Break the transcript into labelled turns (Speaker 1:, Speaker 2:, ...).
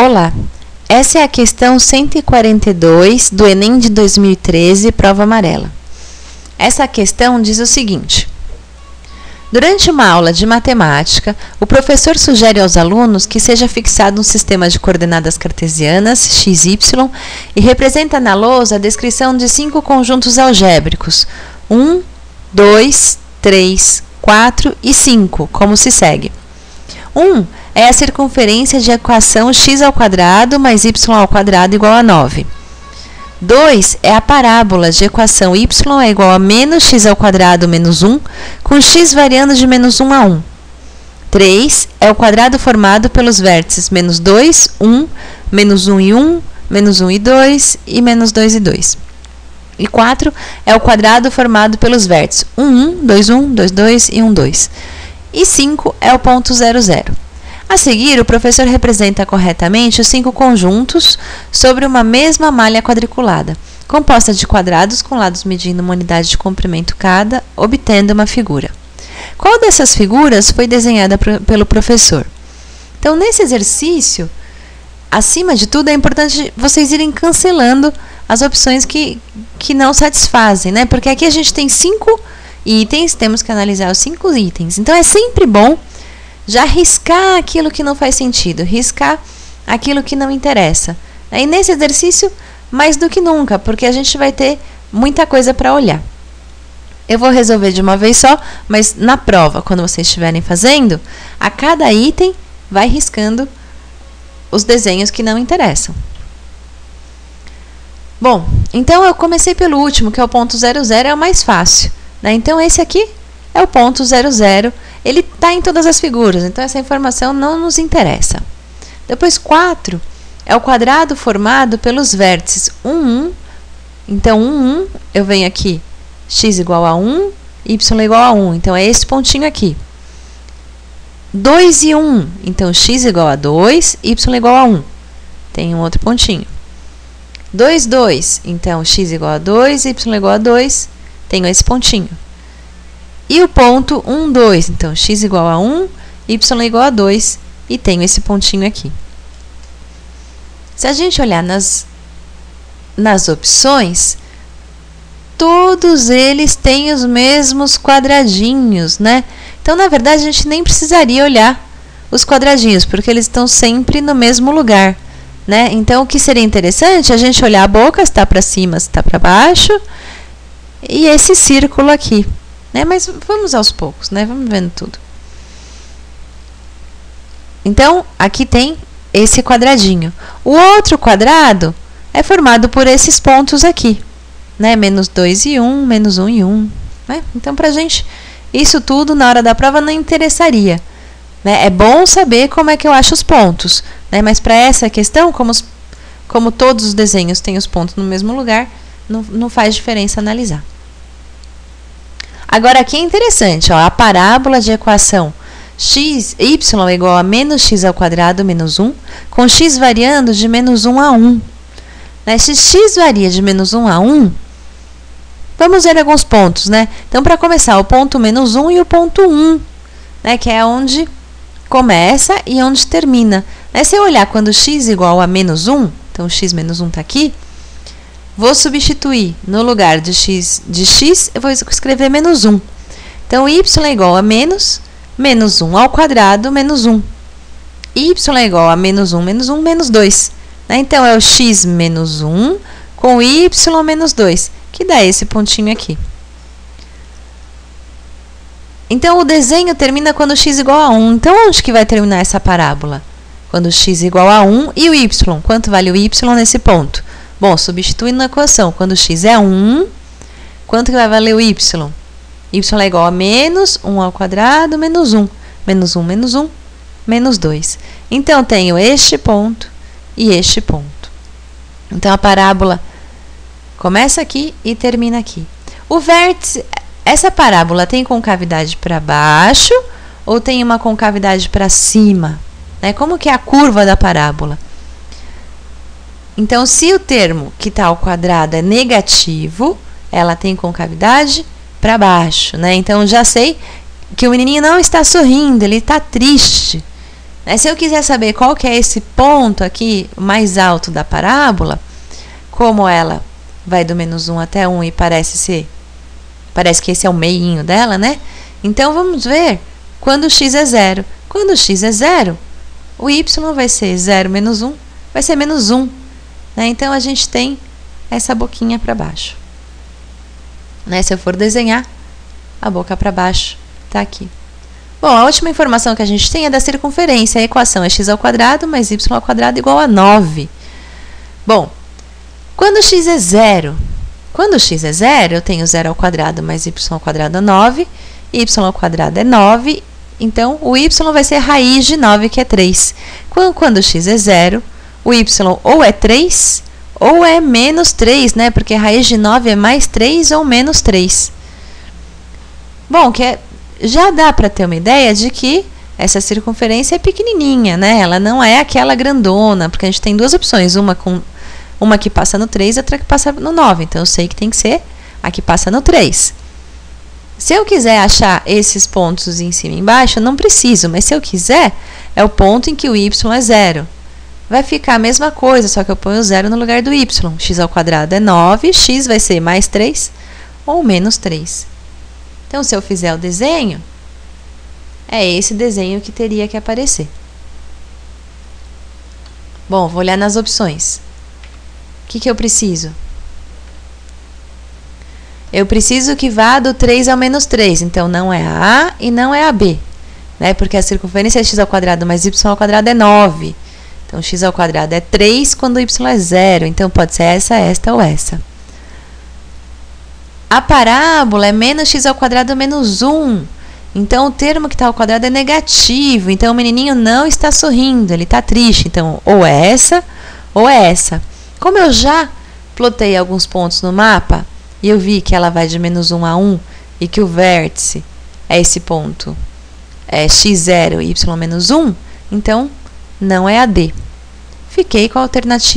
Speaker 1: Olá, essa é a questão 142 do Enem de 2013, prova amarela. Essa questão diz o seguinte: durante uma aula de matemática, o professor sugere aos alunos que seja fixado um sistema de coordenadas cartesianas, x, y, e representa na lousa a descrição de 5 conjuntos algébricos, 1, 2, 3, 4 e 5, como se segue. 1 é a circunferência de equação x² mais y² igual a 9. 2 é a parábola de equação y é igual a menos x² menos 1, com x variando de menos 1 a 1. 3 é o quadrado formado pelos vértices menos 2, 1, menos 1 e 1, menos 1 e 2 e menos 2 e 2. E 4 é o quadrado formado pelos vértices 1, 1, 2, 1, 2, 2 e 1, 2. E 5 é o ponto 0, 0. A seguir, o professor representa corretamente os 5 conjuntos sobre uma mesma malha quadriculada, composta de quadrados com lados medindo uma unidade de comprimento cada, obtendo uma figura. Qual dessas figuras foi desenhada pelo professor? Então, nesse exercício, acima de tudo, é importante vocês irem cancelando as opções que não satisfazem, né? Porque aqui a gente tem 5 itens, temos que analisar os 5 itens. Então, é sempre bom já riscar aquilo que não faz sentido, riscar aquilo que não interessa. E nesse exercício, mais do que nunca, porque a gente vai ter muita coisa para olhar. Eu vou resolver de uma vez só, mas na prova, quando vocês estiverem fazendo, a cada item vai riscando os desenhos que não interessam. Bom, então eu comecei pelo último, que é o ponto 0, 0, é o mais fácil, né? Então esse aqui é o ponto 0, 0. Ele está em todas as figuras, então essa informação não nos interessa. Depois, 4 é o quadrado formado pelos vértices 1, 1. Então, 1, 1, eu venho aqui, x igual a 1, y igual a 1. Então, é esse pontinho aqui. 2 e 1, então x igual a 2, y igual a 1. Tem um outro pontinho. 2, 2, então x igual a 2, y igual a 2. Tenho esse pontinho. E o ponto 1, 2, então x igual a 1, y igual a 2, e tenho esse pontinho aqui. Se a gente olhar nas opções, todos eles têm os mesmos quadradinhos, né? Então, na verdade, a gente nem precisaria olhar os quadradinhos, porque eles estão sempre no mesmo lugar, né? Então, o que seria interessante é a gente olhar a boca, se está para cima, se está para baixo, e esse círculo aqui. Né? Mas vamos aos poucos, né? Vamos vendo tudo. Então, aqui tem esse quadradinho. O outro quadrado é formado por esses pontos aqui, né? Menos 2 e 1, menos 1 e 1. Né? Então, pra gente, isso tudo na hora da prova não interessaria. Né? É bom saber como é que eu acho os pontos. Né? Mas para essa questão, como todos os desenhos têm os pontos no mesmo lugar, não faz diferença analisar. Agora, aqui é interessante, ó, a parábola de equação y é igual a menos x² menos 1, com x variando de menos 1 a 1. Né? Se x varia de menos 1 a 1, vamos ver alguns pontos, né? Então, para começar, o ponto menos 1 e o ponto 1, né? Que é onde começa e onde termina. Né? Se eu olhar quando x igual a menos 1, então x menos 1 está aqui, vou substituir, no lugar de x, eu vou escrever menos 1. Então, y é igual a menos 1 ao quadrado, menos 1. Y é igual a menos 1, menos 2. Né? Então, é o x menos 1 com y menos 2, que dá esse pontinho aqui. Então, o desenho termina quando x igual a 1. Então, onde que vai terminar essa parábola? Quando x igual a 1 e o y. Quanto vale o y nesse ponto? Bom, substituindo na equação, quando x é 1, quanto que vai valer o y? Y é igual a menos 1 ao quadrado, menos 1. Menos 1, menos 1, menos 2. Então, tenho este ponto e este ponto. Então, a parábola começa aqui e termina aqui. O vértice, essa parábola tem concavidade para baixo ou tem uma concavidade para cima? Né? Como que é a curva da parábola? Então, se o termo que está ao quadrado é negativo, ela tem concavidade para baixo, né? Então, já sei que o menininho não está sorrindo, ele está triste. Se eu quiser saber qual que é esse ponto aqui, mais alto da parábola, como ela vai do menos 1 até 1 e parece que esse é o meinho dela, né? Então, vamos ver quando x é 0. Quando x é 0, o y vai ser 0 menos 1, vai ser menos 1. Né? Então, a gente tem essa boquinha para baixo. Né? Se eu for desenhar, a boca para baixo está aqui. Bom, a última informação que a gente tem é da circunferência. A equação é x² mais y² igual a 9. Bom, quando x é 0, eu tenho 0² mais y² é 9, y² é 9, então o y vai ser raiz de 9, que é 3. Quando x é 0, o y ou é 3 ou é menos 3, né? Porque raiz de 9 é mais 3 ou menos 3. Bom, já dá para ter uma ideia de que essa circunferência é pequenininha, né? Ela não é aquela grandona, porque a gente tem duas opções, uma que passa no 3 e outra que passa no 9. Então, eu sei que tem que ser a que passa no 3. Se eu quiser achar esses pontos em cima e embaixo, eu não preciso, mas se eu quiser, é o ponto em que o y é 0. Vai ficar a mesma coisa, só que eu ponho 0 no lugar do y. x² é 9, x vai ser mais 3 ou menos 3. Então, se eu fizer o desenho, é esse desenho que teria que aparecer. Bom, vou olhar nas opções. O que eu preciso? Eu preciso que vá do 3 ao menos 3. Então, não é a A e não é a B. Né? Porque a circunferência é x² mais y² é 9. Então, x² é 3 quando y é 0. Então, pode ser essa, esta ou essa. A parábola é menos x² menos 1. Então, o termo que está ao quadrado é negativo. Então, o menininho não está sorrindo, ele está triste. Então, ou é essa ou é essa. Como eu já plotei alguns pontos no mapa, e eu vi que ela vai de menos 1 a 1, e que o vértice é esse ponto, é x0 e y menos 1, então, não é a D. Fiquei com a alternativa